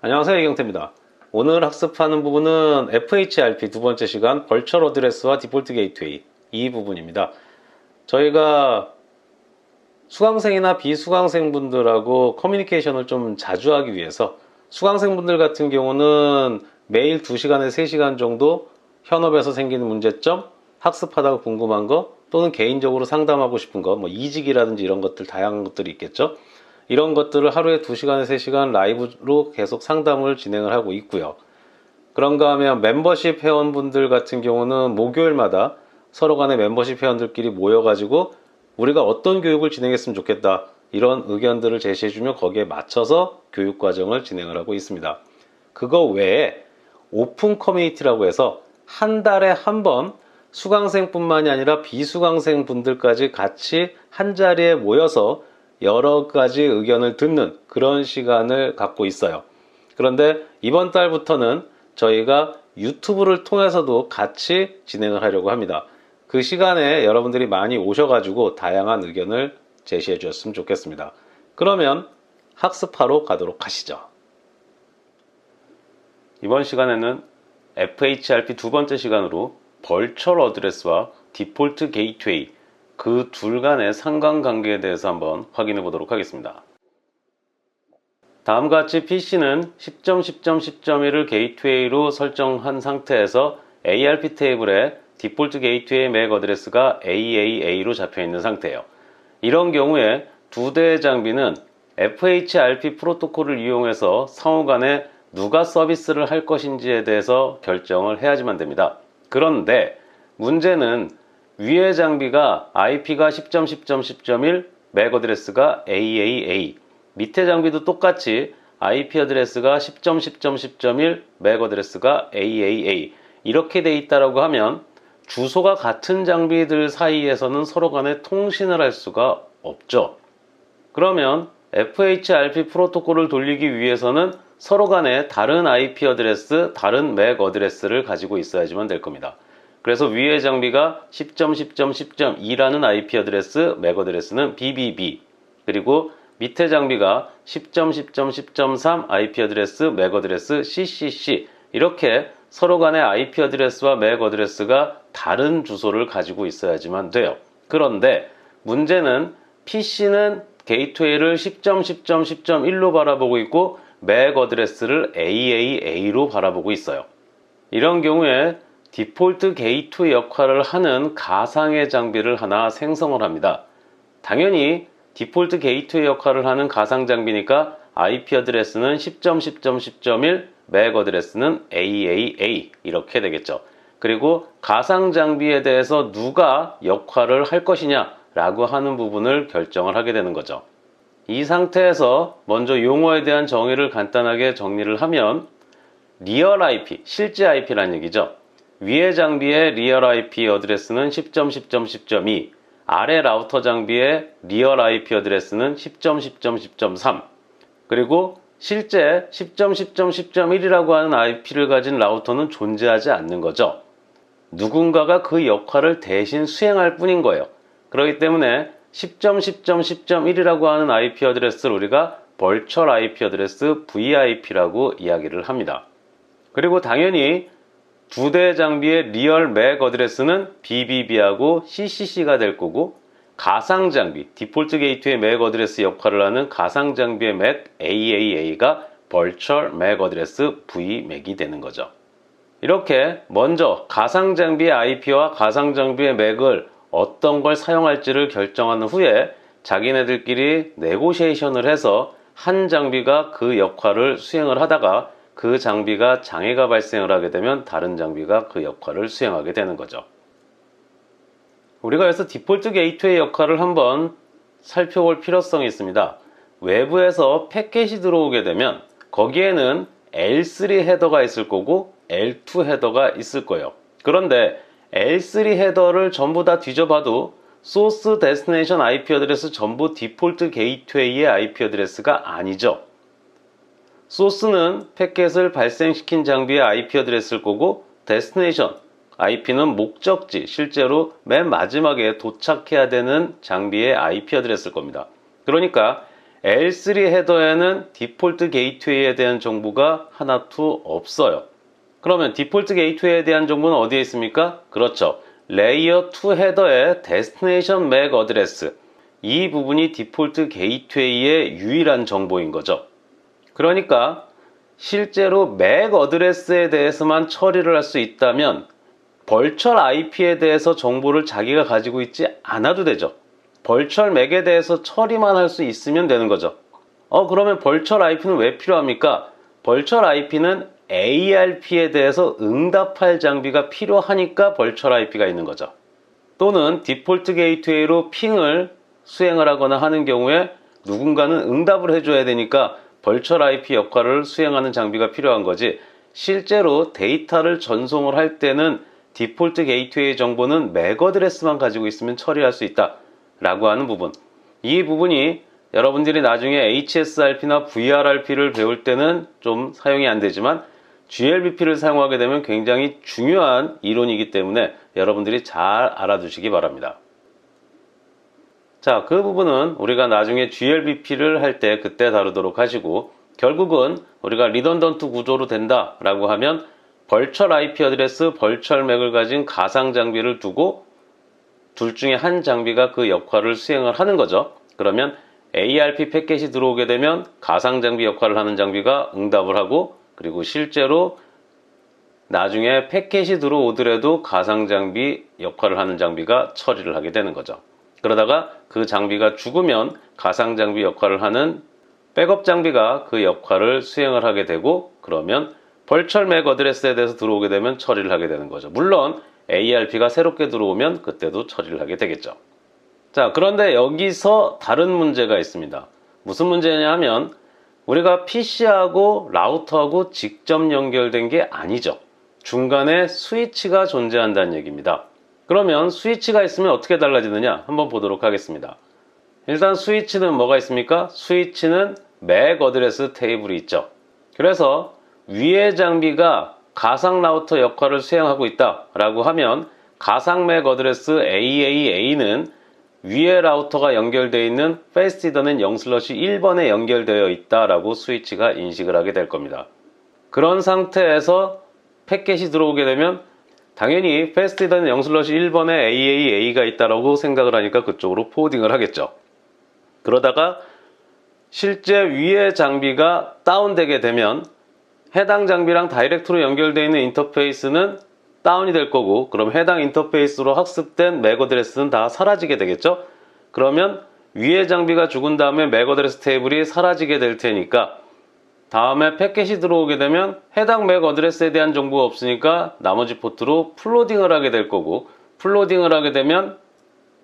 안녕하세요, 이경태입니다. 오늘 학습하는 부분은 FHRP 두 번째 시간 벌처 어드레스와 디폴트 게이트웨이 이 부분입니다. 저희가 수강생이나 비수강생 분들하고 커뮤니케이션을 좀 자주 하기 위해서 수강생 분들 같은 경우는 매일 2시간에서 3시간 정도 현업에서 생기는 문제점, 학습하다가 궁금한 거 또는 개인적으로 상담하고 싶은 거, 이직이라든지 이런 것들 다양한 것들이 있겠죠. 이런 것들을 하루에 2시간에서 3시간 라이브로 계속 상담을 진행을 하고 있고요. 그런가 하면 멤버십 회원분들 같은 경우는 목요일마다 서로 간의 멤버십 회원들끼리 모여가지고 우리가 어떤 교육을 진행했으면 좋겠다, 이런 의견들을 제시해주며 거기에 맞춰서 교육 과정을 진행을 하고 있습니다. 그거 외에 오픈 커뮤니티라고 해서 한 달에 한 번 수강생뿐만이 아니라 비수강생 분들까지 같이 한 자리에 모여서 여러 가지 의견을 듣는 그런 시간을 갖고 있어요. 그런데 이번 달부터는 저희가 유튜브를 통해서도 같이 진행을 하려고 합니다. 그 시간에 여러분들이 많이 오셔가지고 다양한 의견을 제시해 주셨으면 좋겠습니다. 그러면 학습하러 가도록 하시죠. 이번 시간에는 FHRP 두 번째 시간으로 벌처 어드레스와 디폴트 게이트웨이 그 둘 간의 상관관계에 대해서 한번 확인해 보도록 하겠습니다. 다음과 같이 PC는 10.10.10.1을 게이트웨이로 설정한 상태에서 ARP 테이블에 디폴트 게이트웨이 맥 어드레스가 AAA로 잡혀 있는 상태예요. 이런 경우에 두 대의 장비는 FHRP 프로토콜을 이용해서 상호 간에 누가 서비스를 할 것인지에 대해서 결정을 해야지만 됩니다. 그런데 문제는 위의 장비가 IP가 10.10.10.1, 맥 어드레스가 AAA, 밑에 장비도 똑같이 IP 어드레스가 10.10.10.1, 맥 어드레스가 AAA 이렇게 돼 있다라고 하면 주소가 같은 장비들 사이에서는 서로 간에 통신을 할 수가 없죠. 그러면 FHRP 프로토콜을 돌리기 위해서는 서로 간에 다른 IP 어드레스, 다른 맥 어드레스를 가지고 있어야지만 될 겁니다. 그래서 위의 장비가 10.10.10.2라는 IP 어드레스, 맥 어드레스는 BBB, 그리고 밑에 장비가 10.10.10.3 IP 어드레스, 맥 어드레스 CCC, 이렇게 서로 간의 IP 어드레스와 맥 어드레스가 다른 주소를 가지고 있어야지만 돼요. 그런데 문제는 PC는 게이트웨이를 10.10.10.1로 바라보고 있고 맥 어드레스를 AAA로 바라보고 있어요. 이런 경우에 디폴트 게이트웨이 역할을 하는 가상의 장비를 하나 생성을 합니다. 당연히 디폴트 게이트웨이 역할을 하는 가상 장비니까 IP 어드레스는 10.10.10.1, 맥 어드레스는 AAA 이렇게 되겠죠. 그리고 가상 장비에 대해서 누가 역할을 할 것이냐 라고 하는 부분을 결정을 하게 되는 거죠. 이 상태에서 먼저 용어에 대한 정의를 간단하게 정리를 하면 리얼 IP, 실제 IP란 얘기죠. 위의 장비의 리얼 IP 어드레스는 10.10.10.2, 아래 라우터 장비의 리얼 IP 어드레스는 10.10.10.3, 그리고 실제 10.10.10.1이라고 하는 IP를 가진 라우터는 존재하지 않는 거죠. 누군가가 그 역할을 대신 수행할 뿐인 거예요. 그렇기 때문에 10.10.10.1이라고 하는 IP 어드레스를 우리가 벌처 IP 어드레스 VIP라고 이야기를 합니다. 그리고 당연히 두 대의 장비의 리얼 맥 어드레스는 BBB하고 CCC가 될 거고, 가상 장비, 디폴트 게이트웨이 맥 어드레스 역할을 하는 가상 장비의 맥 AAA가 벌처 맥 어드레스 VMAC이 되는 거죠. 이렇게 먼저 가상 장비의 IP와 가상 장비의 맥을 어떤 걸 사용할지를 결정한 후에 자기네들끼리 네고시에이션을 해서 한 장비가 그 역할을 수행을 하다가 그 장비가 장애가 발생을 하게 되면 다른 장비가 그 역할을 수행하게 되는 거죠. 우리가 여기서 디폴트 게이트웨이 역할을 한번 살펴볼 필요성이 있습니다. 외부에서 패킷이 들어오게 되면 거기에는 L3 헤더가 있을 거고 L2 헤더가 있을 거예요. 그런데 L3 헤더를 전부 다 뒤져봐도 소스 데스티네이션 IP 어드레스 전부 디폴트 게이트웨이의 IP 어드레스가 아니죠. 소스는 패킷을 발생시킨 장비의 IP 어드레스일 거고, 데스티네이션 IP는 목적지, 실제로 맨 마지막에 도착해야 되는 장비의 IP 어드레스일 겁니다. 그러니까 L3 헤더에는 디폴트 게이트웨이에 대한 정보가 하나도 없어요. 그러면 디폴트 게이트웨이에 대한 정보는 어디에 있습니까? 그렇죠. 레이어 2 헤더의 데스티네이션 맥 어드레스, 이 부분이 디폴트 게이트웨이의 유일한 정보인 거죠. 그러니까 실제로 맥 어드레스에 대해서만 처리를 할 수 있다면 벌처 IP에 대해서 정보를 자기가 가지고 있지 않아도 되죠. 벌처 맥에 대해서 처리만 할 수 있으면 되는 거죠. 그러면 벌처 IP는 왜 필요합니까? 벌처 IP는 ARP에 대해서 응답할 장비가 필요하니까 벌처 IP가 있는 거죠. 또는 디폴트 게이트웨이로 핑을 수행을 하거나 하는 경우에 누군가는 응답을 해줘야 되니까 벌처 IP 역할을 수행하는 장비가 필요한 거지, 실제로 데이터를 전송을 할 때는 디폴트 게이트웨이 정보는 맥 어드레스만 가지고 있으면 처리할 수 있다 라고 하는 부분, 이 부분이 여러분들이 나중에 HSRP나 VRRP를 배울 때는 좀 사용이 안 되지만 GLBP를 사용하게 되면 굉장히 중요한 이론이기 때문에 여러분들이 잘 알아두시기 바랍니다. 자, 그 부분은 우리가 나중에 GLBP를 할 때 그때 다루도록 하시고, 결국은 우리가 리던던트 구조로 된다 라고 하면 벌처 IP 어드레스, 벌처 맥을 가진 가상 장비를 두고 둘 중에 한 장비가 그 역할을 수행을 하는 거죠. 그러면 ARP 패킷이 들어오게 되면 가상 장비 역할을 하는 장비가 응답을 하고, 그리고 실제로 나중에 패킷이 들어오더라도 가상 장비 역할을 하는 장비가 처리를 하게 되는 거죠. 그러다가 그 장비가 죽으면 가상 장비 역할을 하는 백업 장비가 그 역할을 수행을 하게 되고, 그러면 벌처 맥 어드레스에 대해서 들어오게 되면 처리를 하게 되는 거죠. 물론 ARP가 새롭게 들어오면 그때도 처리를 하게 되겠죠. 자, 그런데 여기서 다른 문제가 있습니다. 무슨 문제냐 하면 우리가 PC하고 라우터하고 직접 연결된 게 아니죠. 중간에 스위치가 존재한다는 얘기입니다. 그러면 스위치가 있으면 어떻게 달라지느냐 한번 보도록 하겠습니다. 일단 스위치는 뭐가 있습니까? 스위치는 맥 어드레스 테이블이 있죠. 그래서 위의 장비가 가상 라우터 역할을 수행하고 있다 라고 하면 가상 맥 어드레스 AAA는 위에 라우터가 연결되어 있는 패스티더는 0/1번에 연결되어 있다라고 스위치가 인식을 하게 될 겁니다. 그런 상태에서 패킷이 들어오게 되면 당연히 패스티더는 0/1번에 AAA가 있다라고 생각을 하니까 그쪽으로 포워딩을 하겠죠. 그러다가 실제 위에 장비가 다운되게 되면 해당 장비랑 다이렉트로 연결되어 있는 인터페이스는 다운이 될 거고, 그럼 해당 인터페이스로 학습된 맥 어드레스는 다 사라지게 되겠죠. 그러면 위에 장비가 죽은 다음에 맥 어드레스 테이블이 사라지게 될 테니까 다음에 패킷이 들어오게 되면 해당 맥 어드레스에 대한 정보가 없으니까 나머지 포트로 플로딩을 하게 될 거고, 플로딩을 하게 되면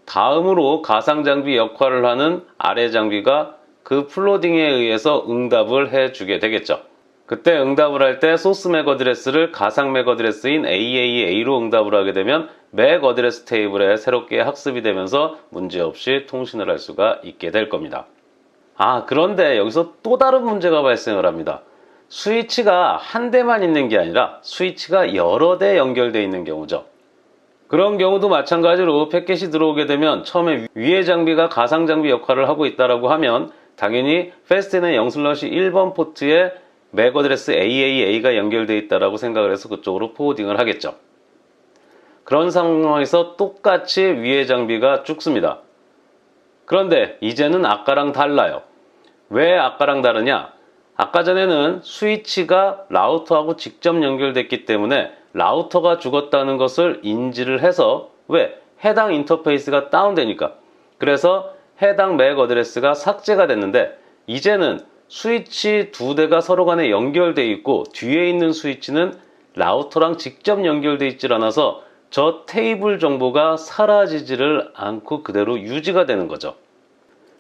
다음으로 가상 장비 역할을 하는 아래 장비가 그 플로딩에 의해서 응답을 해주게 되겠죠. 그때 응답을 할 때 소스 맥 어드레스를 가상 맥 어드레스인 AAA로 응답을 하게 되면 맥 어드레스 테이블에 새롭게 학습이 되면서 문제없이 통신을 할 수가 있게 될 겁니다. 그런데 여기서 또 다른 문제가 발생을 합니다. 스위치가 한 대만 있는 게 아니라 스위치가 여러 대 연결되어 있는 경우죠. 그런 경우도 마찬가지로 패킷이 들어오게 되면 처음에 위의 장비가 가상 장비 역할을 하고 있다고 하면 당연히 패스트는 0/1번 포트에 맥 어드레스 AAA가 연결되어 있다고 생각을 해서 그쪽으로 포워딩을 하겠죠. 그런 상황에서 똑같이 위의 장비가 죽습니다. 그런데 이제는 아까랑 달라요. 왜 아까랑 다르냐? 아까 전에는 스위치가 라우터하고 직접 연결됐기 때문에 라우터가 죽었다는 것을 인지를 해서, 왜? 해당 인터페이스가 다운되니까. 그래서 해당 맥 어드레스가 삭제가 됐는데, 이제는 스위치 두 대가 서로 간에 연결되어 있고 뒤에 있는 스위치는 라우터랑 직접 연결되어 있질 않아서 저 테이블 정보가 사라지지를 않고 그대로 유지가 되는 거죠.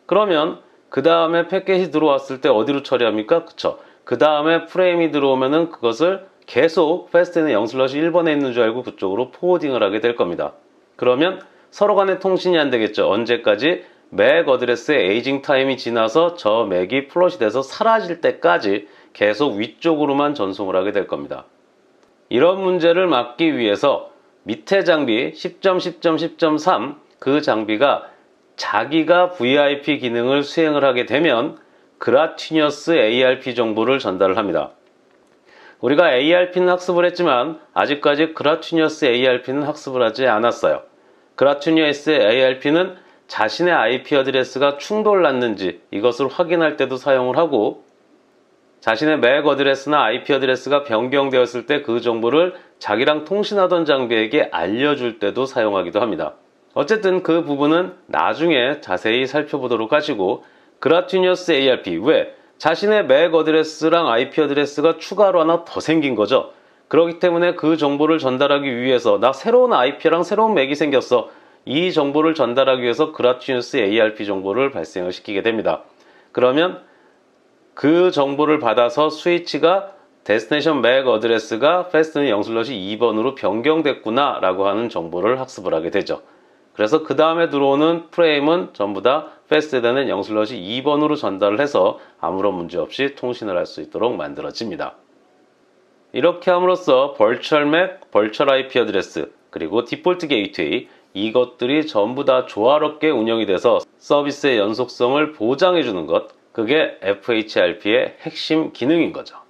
그러면 그 다음에 패킷이 들어왔을 때 어디로 처리합니까? 그쵸. 그 다음에 프레임이 들어오면은 그것을 계속 패스트는 0/1번에 있는 줄 알고 그쪽으로 포워딩을 하게 될 겁니다. 그러면 서로 간에 통신이 안 되겠죠. 언제까지? 맥 어드레스의 에이징 타임이 지나서 저 맥이 플롯이 돼서 사라질 때까지 계속 위쪽으로만 전송을 하게 될 겁니다. 이런 문제를 막기 위해서 밑에 장비 10.10.10.3 그 장비가 자기가 VIP 기능을 수행을 하게 되면 그라티니어스 ARP 정보를 전달을 합니다. 우리가 ARP는 학습을 했지만 아직까지 그라티니어스 ARP는 학습을 하지 않았어요. 그라티니어스 ARP는 자신의 IP 어드레스가 충돌났는지 이것을 확인할 때도 사용을 하고, 자신의 맥 어드레스나 IP 어드레스가 변경되었을 때 그 정보를 자기랑 통신하던 장비에게 알려줄 때도 사용하기도 합니다. 어쨌든 그 부분은 나중에 자세히 살펴보도록 하시고, 그라티니어스 ARP, 왜? 자신의 맥 어드레스랑 IP 어드레스가 추가로 하나 더 생긴 거죠. 그렇기 때문에 그 정보를 전달하기 위해서 나 새로운 IP랑 새로운 맥이 생겼어. 이 정보를 전달하기 위해서 그라티니어스 ARP 정보를 발생을 시키게 됩니다. 그러면 그 정보를 받아서 스위치가 데스티네이션 맥 어드레스가 패스트는 0/2번으로 변경됐구나 라고 하는 정보를 학습을 하게 되죠. 그래서 그 다음에 들어오는 프레임은 전부 다 패스트되는 0/2번으로 전달을 해서 아무런 문제 없이 통신을 할 수 있도록 만들어집니다. 이렇게 함으로써 버추얼 맥, 버추얼 IP 어드레스, 그리고 디폴트 게이트웨이, 이것들이 전부 다 조화롭게 운영이 돼서 서비스의 연속성을 보장해주는 것, 그게 FHRP의 핵심 기능인 거죠.